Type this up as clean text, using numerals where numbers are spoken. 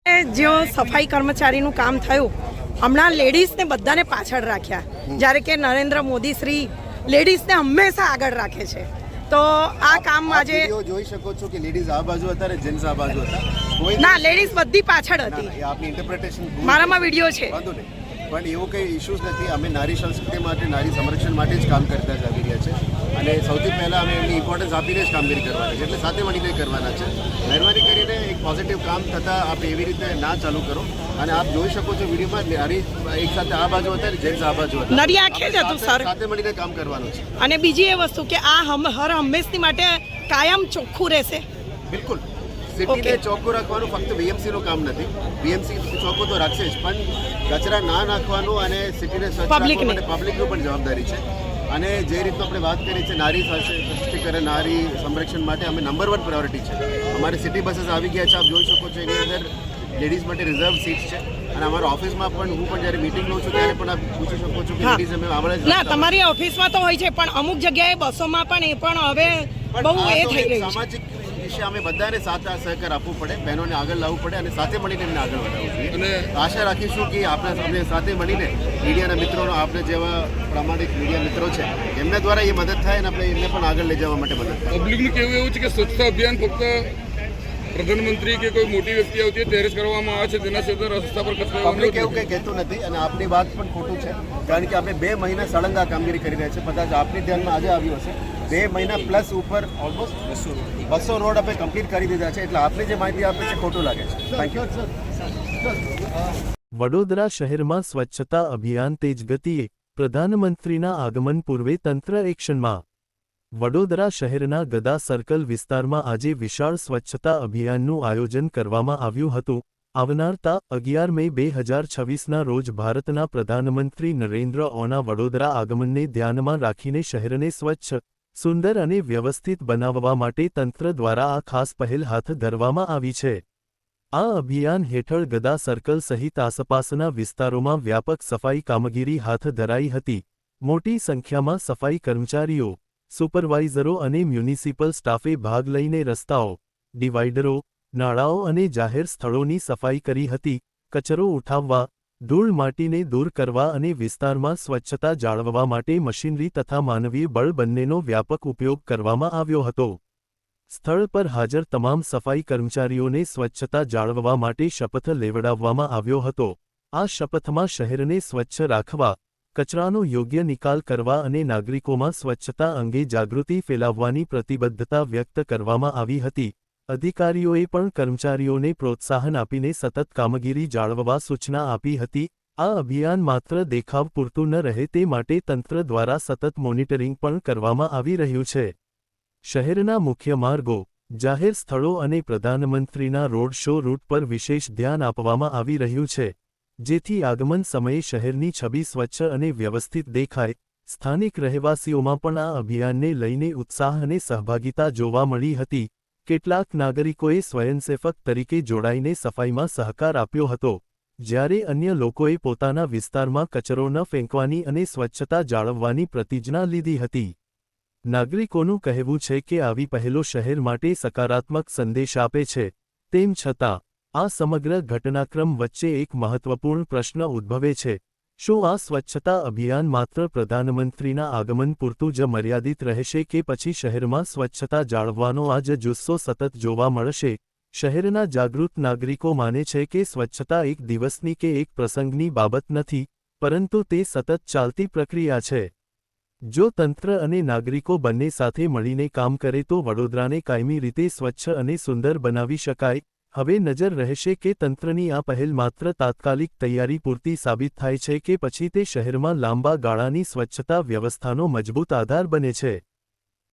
जो सफाई कर्मचारीનું કામ થયું હમણાં લેડીઝને બધાને પાછળ રાખ્યા જ્યારે કે નરેન્દ્ર મોદી શ્રી લેડીઝને હંમેશા આગળ રાખે છે તો આ કામ આજે જોઈ શકો છો કે લેડીઝ આ બાજુ હતા અને જેન્ટ્સ આ બાજુ હતા કોઈ ના લેડીઝ બધી પાછળ હતી આપની ઇન્ટરપ્રિટેશન મારામાં વિડિયો છે વાંધો નહીં પણ એવો કંઈ ઇશ્યુઝ નથી અમે નારી સંસ્કૃતિ માટે નારી સંરક્ષણ માટે જ કામ કરતા જ આવી રહ્યા છે અને સૌથી પહેલાં અમે એમની ઇમ્પોર્ટન્સ આપીને જ કામગીરી કરવાની છે એટલે સાથે મળીને કરવાના છે મહેરબાની કરીને એક પોઝિટિવ કામ થતાં આપ એવી રીતે ના ચાલુ કરો અને આપ જોઈ શકો છો વિડીયોમાં નારી એક સાથે આ બાજુ હતા અને જેન્ટ્સ આ બાજુ હતા નરી આંખે જ હતું સર સાથે મળીને કામ કરવાનું છે અને બીજી એ વસ્તુ કે આ હર હંમેશની માટે કાયમ ચોખ્ખું રહેશે બિલકુલ સિટીને ચોખ્ખું રાખવાનું ફક્ત બીએમસીનું કામ નથી બીએમસી ચોખ્ખું તો રાખશે જ પણ કચરા ના નાખવાનું અને સિટીને સ્વચ્છ રાખવા માટે પબ્લિકનું પણ જવાબદારી છે અને જે રીતનું આપણે વાત કરી છે નારી સશક્તિકરણ નારી સંરક્ષણ માટે અમે નંબર 1 પ્રાયોરિટી છે અમારી સિટી બસીસ આવી ગયા છે આપ જોઈ શકો છો એની અંદર લેડીઝ માટે રિઝર્વ સીટ્સ છે અને અમારા ઓફિસમાં પણ હું પણ જ્યારે મીટિંગ લઉં છું ત્યારે પણ આપ પૂછી શકો છો કે લેડીઝ અમે આવડે ના તમારી ઓફિસમાં તો હોય છે પણ અમુક જગ્યાએ બસોમાં પણ એ પણ હવે બહુ એ થઈ રહ્યું છે સામાજિક વિશે અમે બધાને સાથે સહકાર આપવું પડે બહેનોને આગળ લાવવું પડે અને સાથે મળીને એમને આગળ વધારવું જોઈએ અને આશા રાખીશું કે આપણે સાથે મળીને મીડિયાના મિત્રોનો આપણે જેવા પ્રામાણિક મીડિયા મિત્રો છે એમના દ્વારા એ મદદ થાય અને આપણે એમને પણ આગળ લઈ જવા માટે મદદ થાય પબ્લિકનું કહેવું એવું છે કે સ્વચ્છતા અભિયાન ફક્ત પ્રધાનમંત્રી કે કોઈ મોટી વ્યક્તિ આવતી હોય ત્યારે જ કરવામાં આવે છે તેના સિવાય રસ્તા પર કચરો પબ્લિક એવું કંઈ કહેતું નથી અને આપની વાત પણ ખોટું છે કારણ કે આપણે 2 મહિના સળંગ આ કામગીરી કરી રહ્યા છે કદાચ આપની ધ્યાનમાં આજે આવ્યું હશે 2 મહિના પ્લસ ઉપર ઓલમોસ્ટ 200 રોડ આપણે કમ્પ્લીટ કરી દીધા છે એટલે આપને જે માહિતી આપે છે ખોટું લાગે છે થેન્ક યુ વડોદરા શહેરમાં સ્વચ્છતા અભિયાન તેજ ગતિએ પ્રધાનમંત્રીના આગમન પૂર્વે તંત્ર એક્શનમાં વડોદરા શહેરના ગદા સર્કલ વિસ્તારમાં આજે વિશાળ સ્વચ્છતા અભિયાનનું આયોજન કરવામાં આવ્યું હતું આવનાર તા 11 મે 2026ના રોજ ભારતના પ્રધાનમંત્રી નરેન્દ્ર મોદીના વડોદરા આગમનને ધ્યાનમાં રાખીને શહેરને સ્વચ્છ સુંદર અને વ્યવસ્થિત બનાવવા માટે તંત્ર દ્વારા આ ખાસ પહેલ હાથ ધરવામાં આવી છે આ અભિયાન હેઠળ ગદા સર્કલ સહિત આસપાસના વિસ્તારોમાં વ્યાપક સફાઈ કામગીરી હાથ ધરાઈ હતી મોટી સંખ્યામાં સફાઈ કર્મચારીઓ સુપરવાઇઝરો અને મ્યુનિસિપલ સ્ટાફે ભાગ લઈને રસ્તાઓ ડિવાઇડરો નાળાઓ અને જાહેર સ્થળોની સફાઈ કરી હતી કચરો ઉઠાવવા ધૂળ માટીને દૂર કરવા અને વિસ્તારમાં સ્વચ્છતા જાળવવા માટે મશીનરી તથા માનવીય બળ બંનેનો વ્યાપક ઉપયોગ કરવામાં આવ્યો હતો સ્થળ પર હાજર તમામ સફાઈ કર્મચારીઓને સ્વચ્છતા જાળવવા માટે શપથ લેવડાવવામાં આવ્યો હતો આ શપથમાં શહેરને સ્વચ્છ રાખવા કચરાનો યોગ્ય નિકાલ કરવા અને નાગરિકોમાં સ્વચ્છતા અંગે જાગૃતિ ફેલાવવાની પ્રતિબદ્ધતા વ્યક્ત કરવામાં આવી હતી અધિકારીઓએ પણ કર્મચારીઓને પ્રોત્સાહન આપીને સતત કામગીરી જાળવવા સૂચના આપી હતી આ અભિયાન માત્ર દેખાવ પૂરતું ન રહે તે માટે તંત્ર દ્વારા સતત મોનિટરિંગ પણ કરવામાં આવી રહ્યું છે શહેરના મુખ્ય માર્ગો જાહેર સ્થળો અને પ્રધાનમંત્રીના રોડ શો રૂટ પર વિશેષ ધ્યાન આપવામાં આવી રહ્યું છે જેથી આગમન સમયે શહેરની છબી સ્વચ્છ અને વ્યવસ્થિત દેખાય સ્થાનિક રહેવાસીઓમાં પણ આ અભિયાનને લઈને ઉત્સાહ અને સહભાગિતા જોવા મળી હતી કેટલાક નાગરિકોએ સ્વયંસેવક તરીકે જોડાઈને સફાઈમાં સહકાર આપ્યો હતો જ્યારે અન્ય લોકોએ પોતાના વિસ્તારમાં કચરો ન ફેંકવાની અને સ્વચ્છતા જાળવવાની પ્રતિજ્ઞા લીધી હતી નાગરિકોનું કહેવું છે કે આવી પહેલો શહેર માટે સકારાત્મક સંદેશ આપે છે તેમ છતાં આ સમગ્ર ઘટનાક્રમ વચ્ચે એક મહત્વપૂર્ણ પ્રશ્ન ઉદ્ભવે છે શું આ સ્વચ્છતા અભિયાન માત્ર પ્રધાનમંત્રીના આગમન પૂરતું જ મર્યાદિત રહેશે કે પછી શહેરમાં સ્વચ્છતા જાળવવાનો આ જ જુસ્સો સતત જોવા મળશે શહેરના જાગૃત નાગરિકો માને છે કે સ્વચ્છતા એક દિવસની કે એક પ્રસંગની બાબત નથી પરંતુ તે સતત ચાલતી પ્રક્રિયા છે જો તંત્ર અને નાગરિકો બંને સાથે મળીને કામ કરે તો વડોદરાને કાયમી રીતે સ્વચ્છ અને સુંદર બનાવી શકાય હવે નજર રહેશે કે તંત્રની આ પહેલ માત્ર તાત્કાલિક તૈયારી પૂરતી સાબિત થાય છે કે પછી તે શહેરમાં લાંબા ગાળાની સ્વચ્છતા વ્યવસ્થાનો મજબૂત આધાર બને છે।